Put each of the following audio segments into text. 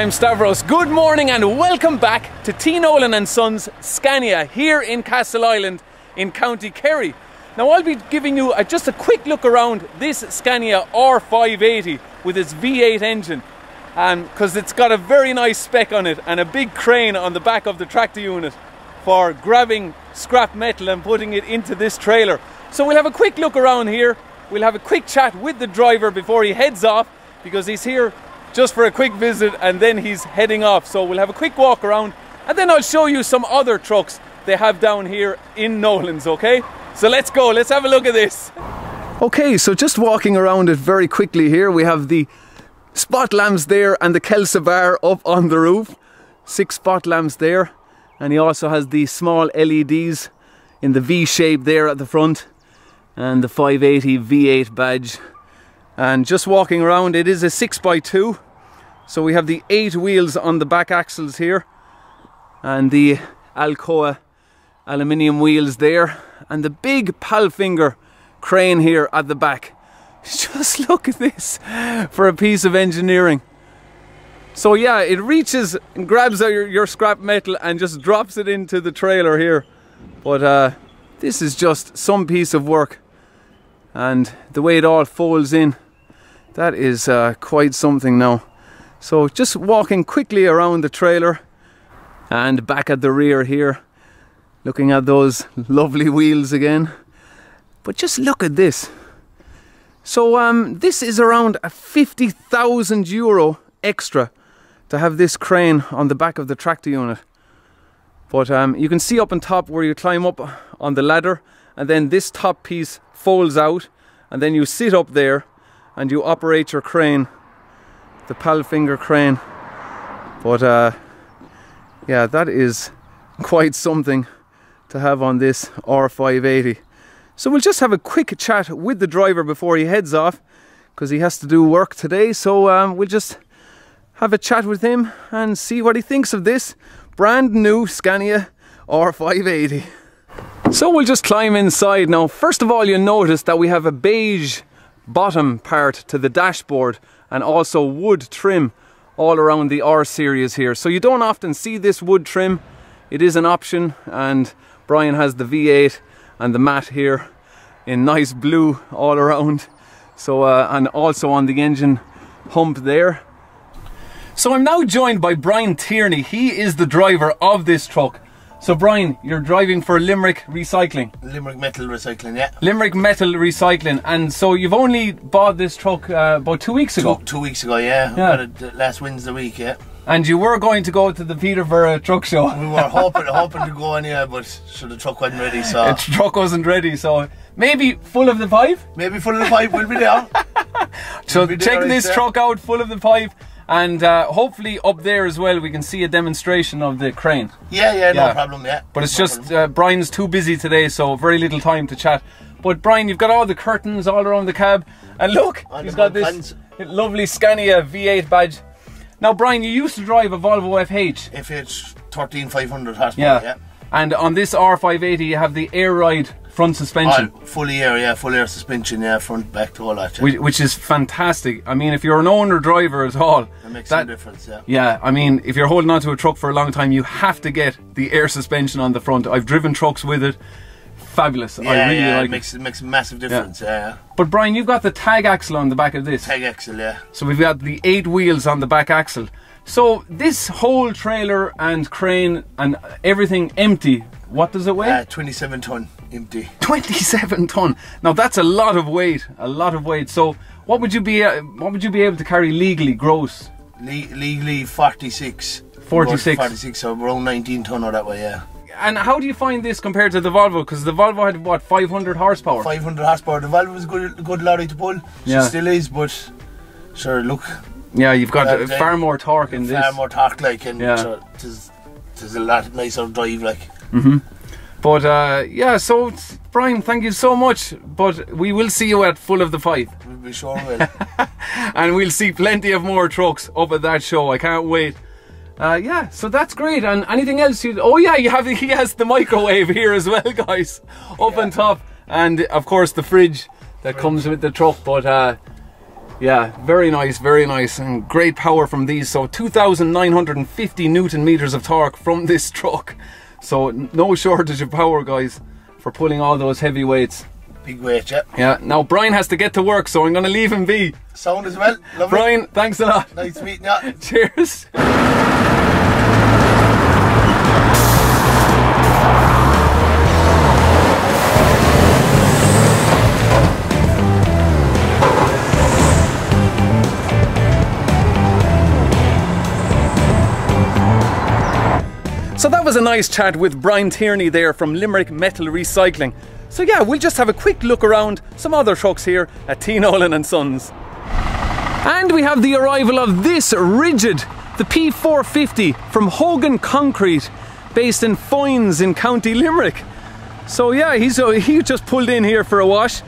I'm Stavros. Good morning and welcome back to T. Nolan and Sons Scania here in Castleisland in County Kerry. Now I'll be giving you just a quick look around this Scania R580 with its V8 engine, because it's got a very nice spec on it and a big crane on the back of the tractor unit for grabbing scrap metal and putting it into this trailer. So we'll have a quick look around here. We'll have a quick chat with the driver before he heads off, because he's here just for a quick visit and then he's heading off. So we'll have a quick walk around and then I'll show you some other trucks they have down here in Nolan's, okay? So let's go, let's have a look at this. Okay, so just walking around it very quickly here, we have the spot lamps there and the Kelsa bar up on the roof. 6 spot lamps there, and he also has the small LEDs in the V shape there at the front and the 580 V8 badge. And just walking around, it is a 6x2, so we have the 8 wheels on the back axles here and the Alcoa aluminium wheels there and the big Palfinger crane here at the back. Just look at this for a piece of engineering. So yeah, it reaches and grabs out your scrap metal and just drops it into the trailer here. But this is just some piece of work, and the way it all folds in, that is quite something now. So just walking quickly around the trailer and back at the rear here, looking at those lovely wheels again. But just look at this. So this is around a 50,000 euro extra to have this crane on the back of the tractor unit. But you can see up on top where you climb up on the ladder, and then this top piece folds out and then you sit up there and you operate your crane, the Palfinger crane. But yeah, that is quite something to have on this R580. So we'll just have a quick chat with the driver before he heads off, because he has to do work today. So we'll just have a chat with him and see what he thinks of this brand new Scania R580. So we'll just climb inside now. First of all, you'll notice that we have a beige bottom part to the dashboard and also wood trim all around the R series here. So you don't often see this wood trim. It is an option, and Brian has the V8 and the matte here in nice blue all around. So and also on the engine hump there. So I'm now joined by Brian Tierney. He is the driver of this truck. So Brian, you're driving for Limerick Recycling. Limerick Metal Recycling, yeah. Limerick Metal Recycling. And so you've only bought this truck about 2 weeks ago? Two weeks ago, yeah. Got it last Wednesday week, yeah. And you were going to go to the Peterborough truck show? We were hoping to go anyway, but so the truck wasn't ready, so... The truck wasn't ready, so maybe full of the pipe? Maybe full of the pipe, we'll be there. So check this truck out, full of the pipe. And hopefully up there as well we can see a demonstration of the crane. Yeah, no problem, yeah. But it's just Brian's too busy today, so very little time to chat. But Brian, you've got all the curtains all around the cab, and look, he's got this lovely Scania V8 badge. Now Brian, you used to drive a Volvo FH. FH 13500 horsepower, yeah. And on this R580 you have the air ride front suspension. Full air suspension, yeah, front, back to all that. Yeah. Which is fantastic. I mean, if you're an owner driver at all, that makes a difference, yeah. Yeah, I mean, if you're holding on to a truck for a long time, you have to get the air suspension on the front. I've driven trucks with it. Fabulous. Yeah, I really like it. It makes a massive difference, yeah. But Brian, you've got the tag axle on the back of this. Tag axle, yeah. So we've got the 8 wheels on the back axle. So this whole trailer and crane and everything empty, what does it weigh? 27 ton empty. 27 ton. Now that's a lot of weight. A lot of weight. So what would you be able to carry legally gross? Legally 46. 46. 46, so around 19 ton or that way, yeah. And how do you find this compared to the Volvo? Because the Volvo had what, 500 horsepower? 500 horsepower. The Volvo was a good lorry to pull. She still is, but sure, look. Yeah, you've got far more torque in this. Far more torque, like, and sure, it's a lot nicer drive, like. But yeah, so Brian, thank you so much. But we will see you at Full of the Pipe. We sure will. And we'll see plenty of more trucks up at that show. I can't wait. Yeah, so that's great. And anything else? Oh yeah, he has the microwave here as well, guys, up on top, and of course the fridge that comes with the truck. But Yeah, very nice, and great power from these. So 2,950 Newton meters of torque from this truck. So no shortage of power, guys, for pulling all those heavy weights. Big weight, yeah. Yeah, now Brian has to get to work, so I'm going to leave him be. Sound as well. Lovely. Brian, thanks a lot. Nice meeting you. Cheers. So that was a nice chat with Brian Tierney there from Limerick Metal Recycling. So yeah, we'll just have a quick look around some other trucks here at T. Nolan and Sons. And we have the arrival of this rigid, the P450 from Hogan Concrete, based in Foynes in County Limerick. So yeah, he just pulled in here for a wash.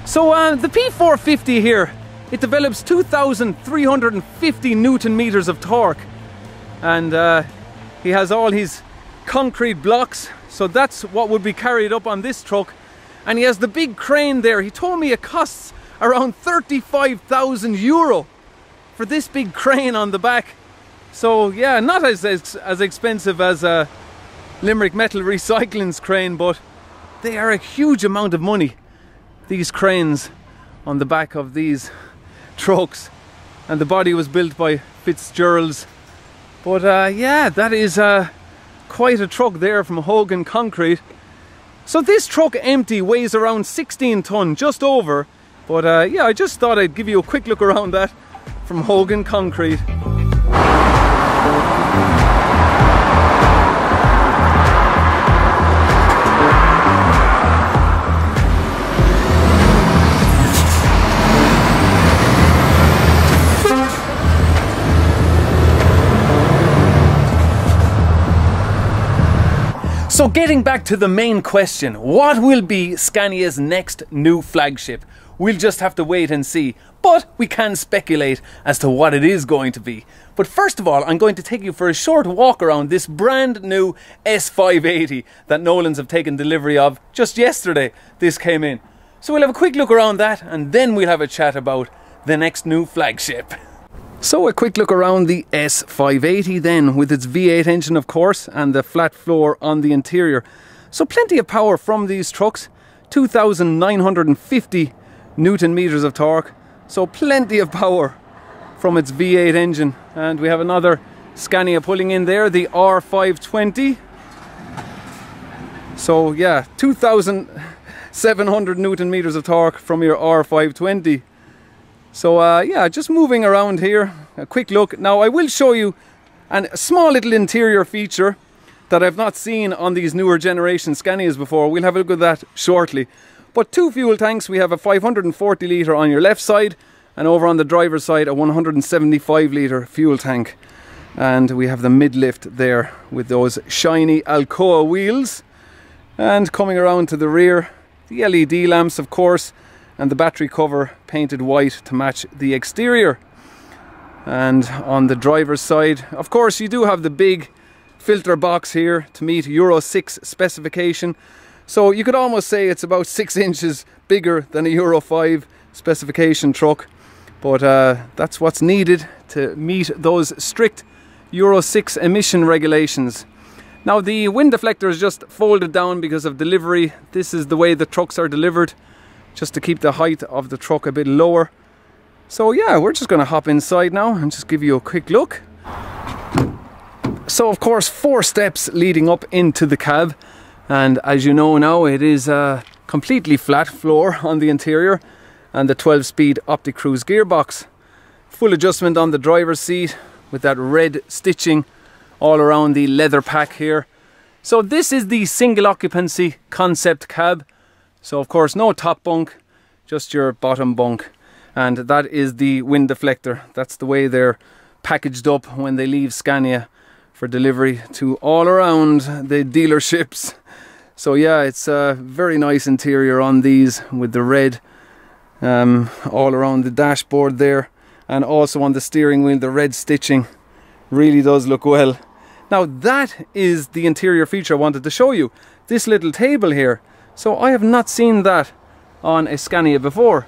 So the P450 here, it develops 2,350 Newton meters of torque. And he has all his concrete blocks, so that's what would be carried up on this truck. And he has the big crane there. He told me it costs around 35,000 euro for this big crane on the back. So yeah, not as expensive as Limerick Metal Recycling's crane, but they are a huge amount of money, these cranes on the back of these trucks. And the body was built by Fitzgerald's. But yeah, that is quite a truck there from Hogan Concrete. So this truck empty weighs around 16 ton, just over. But yeah, I just thought I'd give you a quick look around that from Hogan Concrete. So getting back to the main question, what will be Scania's next new flagship? We'll just have to wait and see, but we can speculate as to what it is going to be. But first of all, I'm going to take you for a short walk around this brand new S580 that Nolan's have taken delivery of just yesterday. This came in. So we'll have a quick look around that, and then we'll have a chat about the next new flagship. So a quick look around the S580 then, with its V8 engine of course, and the flat floor on the interior. So plenty of power from these trucks, 2,950 Newton meters of torque. So plenty of power from its V8 engine. And we have another Scania pulling in there, the R520. So yeah, 2,700 Newton meters of torque from your R520. So yeah, just moving around here, a quick look. Now I will show you a small little interior feature that I've not seen on these newer generation Scanias before. We'll have a look at that shortly. But two fuel tanks. We have a 540 litre on your left side, and over on the driver's side a 175 litre fuel tank. And we have the mid-lift there with those shiny Alcoa wheels. And coming around to the rear, the LED lamps of course, and the battery cover painted white to match the exterior. And on the driver's side, of course, you do have the big filter box here to meet Euro 6 specification. So you could almost say it's about 6 inches bigger than a Euro 5 specification truck. But that's what's needed to meet those strict Euro 6 emission regulations. Now the wind deflector is just folded down because of delivery. This is the way the trucks are delivered, just to keep the height of the truck a bit lower. So yeah, we're just going to hop inside now and just give you a quick look. So of course 4 steps leading up into the cab, and as you know now, it is a completely flat floor on the interior and the 12-speed Opti Cruise gearbox. Full adjustment on the driver's seat with that red stitching all around the leather pack here. So this is the single occupancy concept cab. So of course no top bunk, just your bottom bunk. And that is the wind deflector. That's the way they're packaged up when they leave Scania for delivery to all around the dealerships. So yeah, it's a very nice interior on these with the red all around the dashboard there, and also on the steering wheel the red stitching really does look well. Now that is the interior feature I wanted to show you, this little table here. So I have not seen that on a Scania before.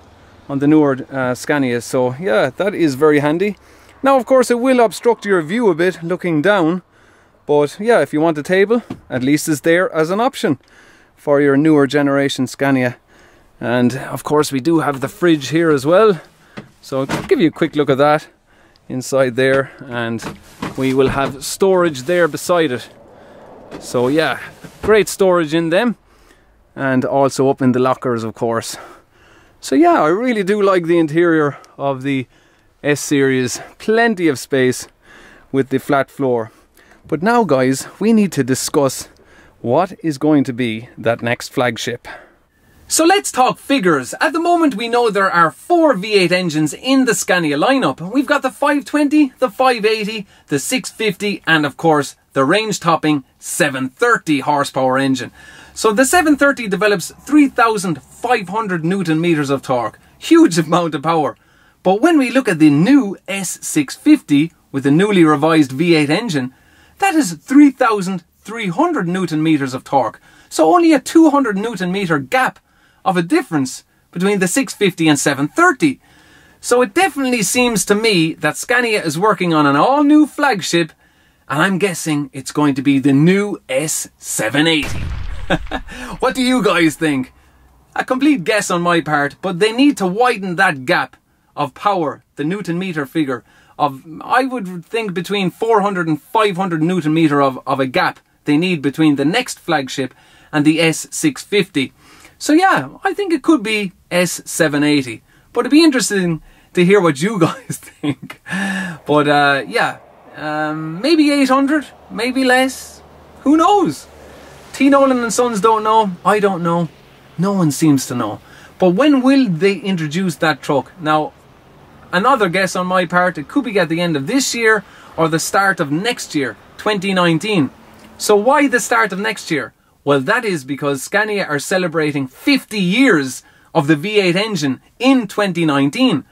on the newer Scania. So yeah, that is very handy. Now of course it will obstruct your view a bit looking down, but yeah, if you want a table, at least it's there as an option for your newer generation Scania. And of course we do have the fridge here as well, so I'll give you a quick look at that inside there, and we will have storage there beside it. So yeah, great storage in them, and also up in the lockers of course. So yeah, I really do like the interior of the S-Series. Plenty of space with the flat floor. But now guys, we need to discuss what is going to be that next flagship. So let's talk figures. At the moment we know there are 4 V8 engines in the Scania lineup. We've got the 520, the 580, the 650 and of course the range topping 730 horsepower engine. So the 730 develops 3,500 Newton meters of torque. Huge amount of power. But when we look at the new S650 with the newly revised V8 engine, that is 3,300 Newton meters of torque. So only a 200 Newton meter gap of a difference between the 650 and 730. So it definitely seems to me that Scania is working on an all new flagship, and I'm guessing it's going to be the new S780. What do you guys think? A complete guess on my part, but they need to widen that gap of power, the Newton meter figure of, I would think, between 400 and 500 Newton meter of a gap they need between the next flagship and the S650. So yeah, I think it could be S780, but it'd be interesting to hear what you guys think. But yeah, maybe 800, maybe less, who knows? T. Nolan and Sons don't know, I don't know, no one seems to know. But when will they introduce that truck? Now, another guess on my part, it could be at the end of this year or the start of next year, 2019. So why the start of next year? Well, that is because Scania are celebrating 50 years of the V8 engine in 2019.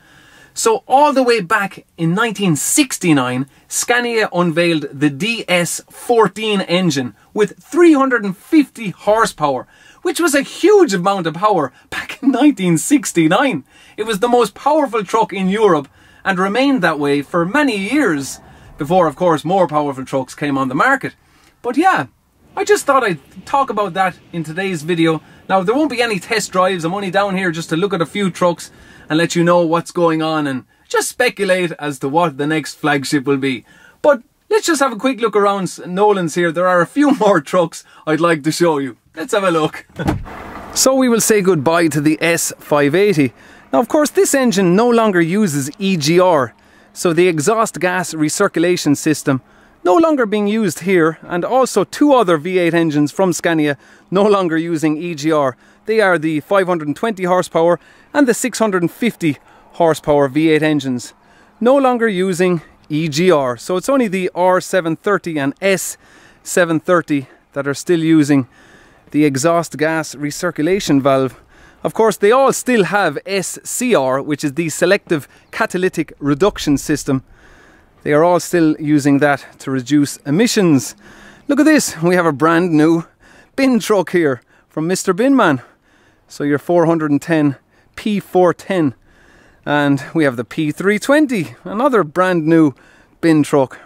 So all the way back in 1969, Scania unveiled the DS14 engine with 350 horsepower, which was a huge amount of power back in 1969. It was the most powerful truck in Europe and remained that way for many years before, of course, more powerful trucks came on the market. But yeah, I just thought I'd talk about that in today's video. Now, there won't be any test drives. I'm only down here just to look at a few trucks and let you know what's going on and just speculate as to what the next flagship will be. But let's just have a quick look around Nolan's here. There are a few more trucks I'd like to show you. Let's have a look. So we will say goodbye to the S580. Now, of course, this engine no longer uses EGR, so the exhaust gas recirculation system no longer being used here, and also 2 other V8 engines from Scania no longer using EGR. They are the 520 horsepower and the 650 horsepower V8 engines, no longer using EGR. So it's only the R730 and S730 that are still using the exhaust gas recirculation valve. Of course, they all still have SCR, which is the selective catalytic reduction system. They are all still using that to reduce emissions. Look at this, we have a brand new bin truck here from Mr. Binman. So your 410 P410, and we have the P320, another brand new bin truck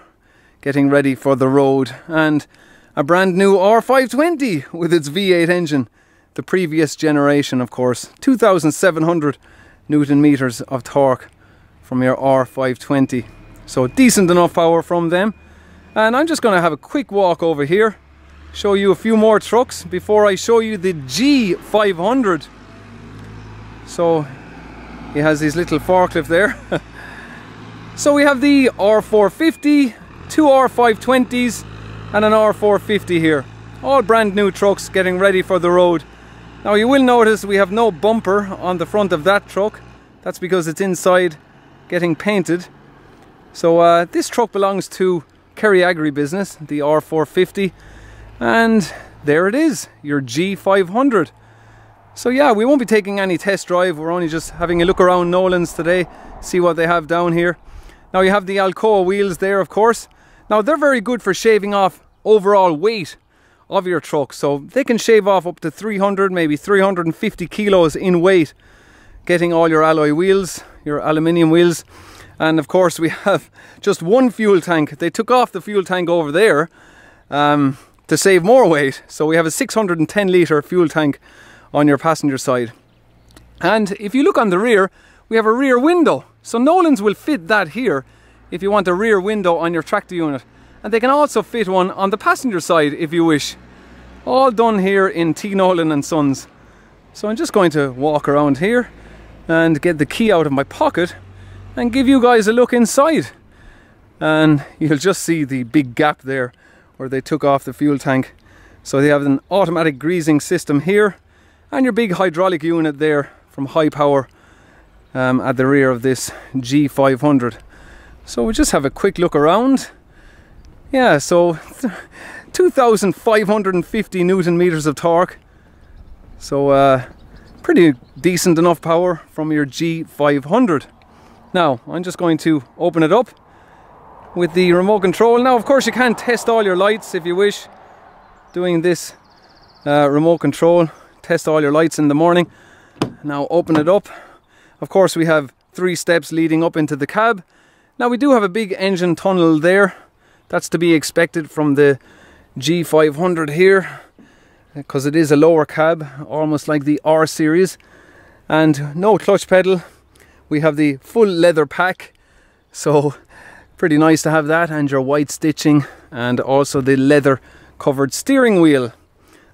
getting ready for the road, and a brand new R520 with its V8 engine, the previous generation of course, 2,700 Newton meters of torque from your R520. So decent enough power from them. And I'm just going to have a quick walk over here, show you a few more trucks before I show you the G500. So he has his little forklift there. So we have the R450, 2 R520s and an R450 here. All brand new trucks getting ready for the road. Now you will notice we have no bumper on the front of that truck. That's because it's inside getting painted. So this truck belongs to Kerry Agribusiness, the R450, and there it is, your G500. So yeah, we won't be taking any test drive, we're only just having a look around Nolan's today, see what they have down here. Now you have the Alcoa wheels there, of course. Now they're very good for shaving off overall weight of your truck, so they can shave off up to 300, maybe 350 kilos in weight, getting all your alloy wheels, your aluminium wheels. And of course we have just one fuel tank. They took off the fuel tank over there to save more weight. So we have a 610 litre fuel tank on your passenger side. And if you look on the rear, we have a rear window. So Nolan's will fit that here if you want a rear window on your tractor unit. And they can also fit one on the passenger side if you wish. All done here in T. Nolan and Sons. So I'm just going to walk around here and get the key out of my pocket and give you guys a look inside. And you'll just see the big gap there where they took off the fuel tank. So they have an automatic greasing system here and your big hydraulic unit there from high power at the rear of this G500. So we'll just have a quick look around. Yeah, so 2,550 Newton meters of torque. So pretty decent enough power from your G500. Now I'm just going to open it up with the remote control. Now of course you can test all your lights if you wish, doing this remote control. Test all your lights in the morning. Now open it up. Of course we have 3 steps leading up into the cab. Now we do have a big engine tunnel there. That's to be expected from the G500 here, because it is a lower cab, almost like the R series. And no clutch pedal. We have the full leather pack, so pretty nice to have that, and your white stitching, and also the leather covered steering wheel,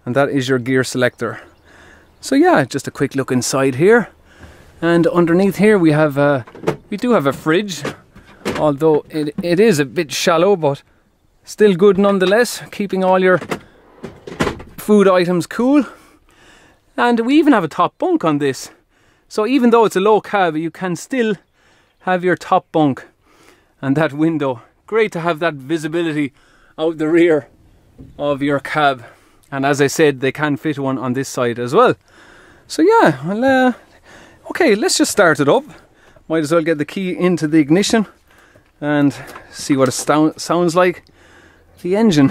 and that is your gear selector. So yeah, just a quick look inside here. And underneath here we do have a fridge, although it is a bit shallow, but still good nonetheless, keeping all your food items cool. And we even have a top bunk on this. So even though it's a low cab, you can still have your top bunk and that window. Great to have that visibility out the rear of your cab. And as I said, they can fit one on this side as well. So yeah, well, okay, let's just start it up. Might as well get the key into the ignition and see what it sounds like. The engine.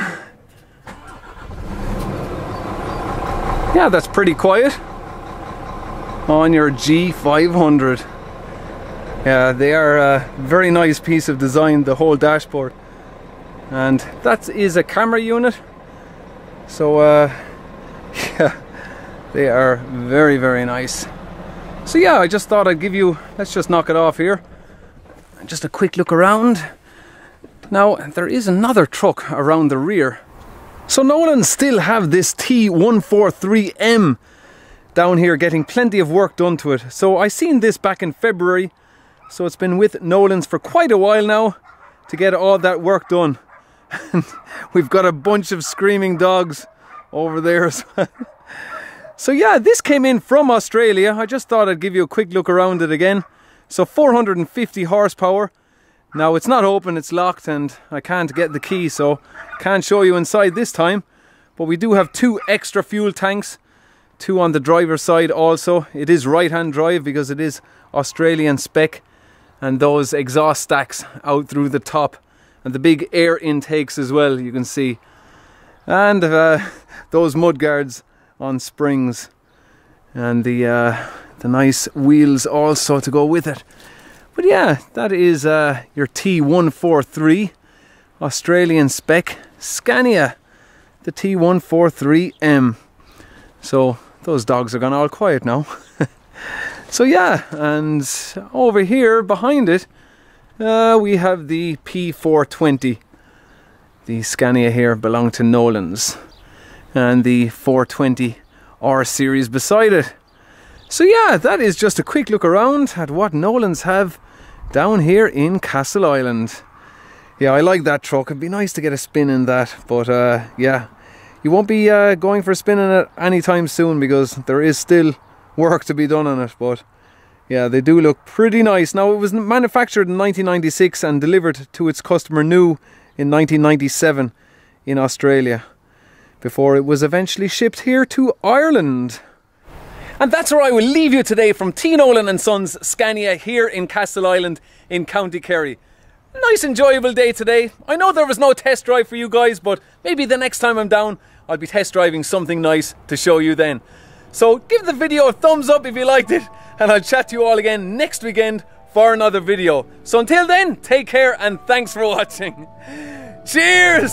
Yeah, that's pretty quiet on your G500. Yeah, they are a very nice piece of design, the whole dashboard. And that is a camera unit. So yeah, they are very, very nice. So yeah, I just thought I'd give you, let's just knock it off here. Just a quick look around. Now, there is another truck around the rear. So Nolan still have this T143M down here, getting plenty of work done to it. So I seen this back in February. So it's been with Nolan's for quite a while now to get all that work done. And we've got a bunch of screaming dogs over there as well. So yeah, this came in from Australia. I just thought I'd give you a quick look around it again. So 450 horsepower. Now it's not open, it's locked, and I can't get the key, so can't show you inside this time. But we do have 2 extra fuel tanks, 2 on the driver's side also. It is right-hand drive because it is Australian spec, and those exhaust stacks out through the top, and the big air intakes as well, you can see. And those mud guards on springs, and the nice wheels also to go with it. But yeah, that is your T143 Australian spec Scania, the T143M. So those dogs are gone all quiet now. So yeah, and over here behind it we have the P420. The Scania here belong to Nolan's, and the 420 R series beside it. So yeah, that is just a quick look around at what Nolan's have down here in Castleisland. Yeah, I like that truck. It'd be nice to get a spin in that, but yeah, you won't be going for a spin in it anytime soon because there is still work to be done on it. But yeah, they do look pretty nice. Now, it was manufactured in 1996 and delivered to its customer new in 1997 in Australia, before it was eventually shipped here to Ireland. And that's where I will leave you today from T. Nolan and Sons Scania here in Castleisland in County Kerry. Nice enjoyable day today. I know there was no test drive for you guys, but maybe the next time I'm down I'll be test driving something nice to show you then. So give the video a thumbs up if you liked it, and I'll chat to you all again next weekend for another video. So until then, take care and thanks for watching. Cheers!